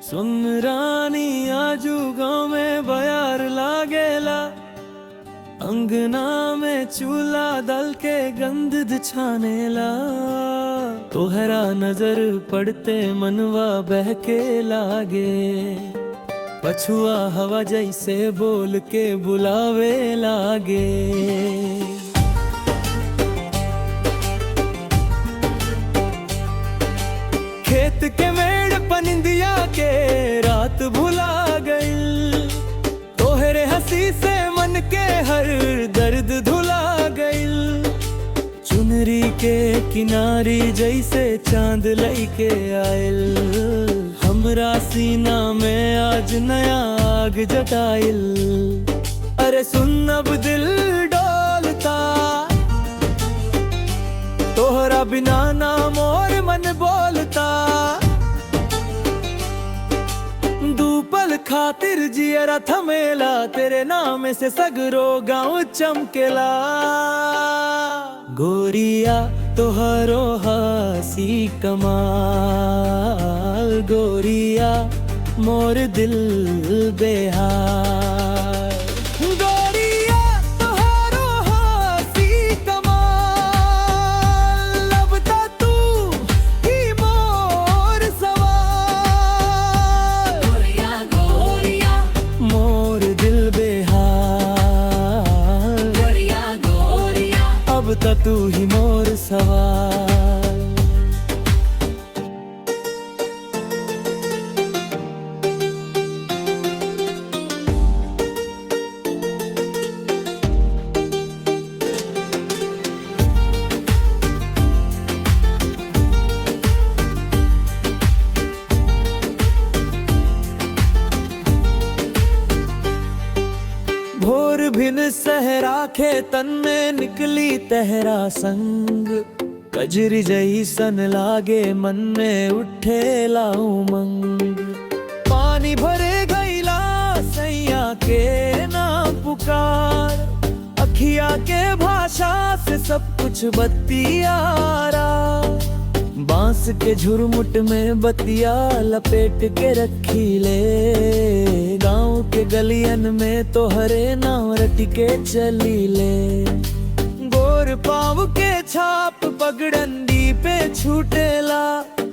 सुन रानी आजू गाँव में बयार लागेला, अंगना में चूल्हा दल के गंध छानेला। तोहरा नजर पड़ते मनवा बहके लागे, पछुआ हवा जैसे बोल के बुलावे लागे। खेत के मेड़ पनिंदिया के रात भुला गइल, तोहरे हंसी से मन के हर दर्द धुला गइल। चुनरी के किनारी जैसे चांद लइके आइल, हमरा सीना में आज नया आग जटाइल। अरे सुन अब दिल डोलता, तोहरा बिना ना मोर मन बोलता। दूपल खातिर जियरा थमेला, तेरे नाम से सगरो गाँव चमकेला। गोरिया तोहरो हंसी कमाल, गोरिया मोर दिल बेहाल। गोरिया तोहरो हंसी कमाल, अब ता तू ही मोर सवाल। गोरिया गोरिया मोर दिल बेहाल, गोरिया गोरिया अब ता तू ही मोर सवाल। भोर भिन सहरा खेतन में निकली तहरा संग, कजरी जैसन लागे मन में उठेला उमंग। पानी भरे गईला सैया के नाम पुकार, अखिया के भाषा से सब कुछ बतियारा। बांस के झुरमुट में बतिया लपेट के रखी ले, गाँव के गलियन में तो हरे नाव रटी के चली ले। गोर पाँव के छाप पगडंडी पे छूटेला,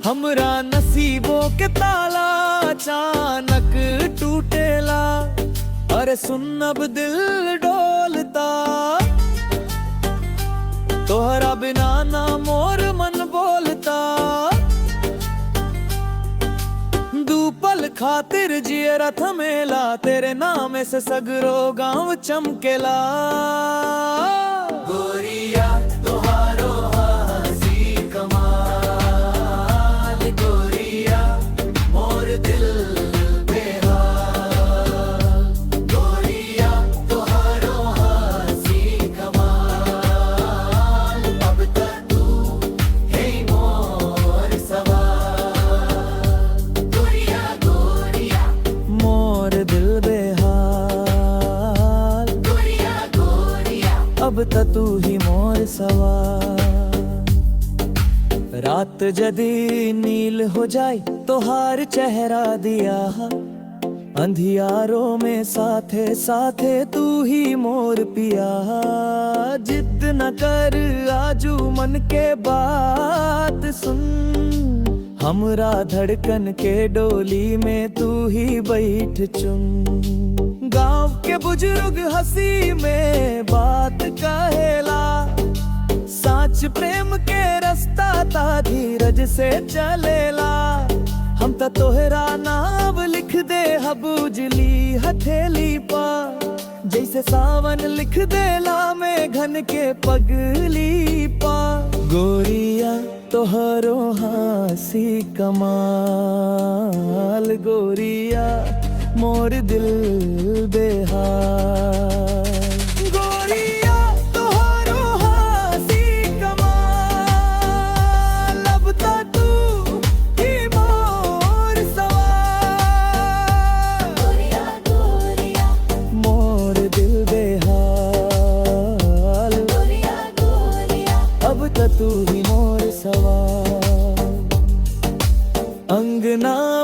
हमरा नसीबों के ताला अचानक टूटेला। अरे सुन अब दिल डोलता, तोहरा बिना ना मोर मन बोलता। दूपल खातिर जियरा थमेला, तेरे नाम से सगरो गाँव चमकेला। गोरिया तोहारो हंसी कमाल, गोरिया मोर दिल बेहाल। गोरिया तोहारो हंसी कमाल, अब तक तू है मोर सवाल। गोरिया गोरिया मोर दिल बेहाल, गोरिया गोरिया अब त तू ही मोर सवाल। रात जदी नील हो जाए तोहार चेहरा दिया, अंधियारों में साथे साथे तू ही मोर पिया। जिद न कर आजू मन के बात सुन, हमरा धड़कन के डोली में तू ही बैठ चुन। गाँव के बुजुर्ग हंसी में बात कहेला, साच प्रेम के रास्ता ता धीरज से चलेला। हम त तोहरा नाम लिख दे हबुजली हथेली पा, जैसे सावन लिख देला में घन के पगली पा। गोरिया तोहरो हंसी कमाल, गोरिया मोर दिल बेहाल। गोरिया तोहरो हंसी कमाल, अब ता तू ही मोर सवाल। गोरिया गोरिया मोर दिल बेहाल,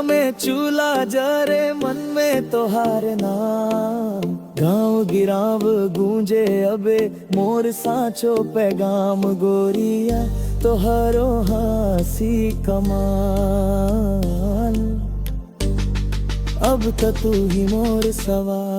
में चूल्हा जरे मन में तोहार नाम गाँव गिराव गूंजे अबे मोर साचो पैगाम गोरिया तोहरो हासी कमाल अब तो तू ही मोर सवाल।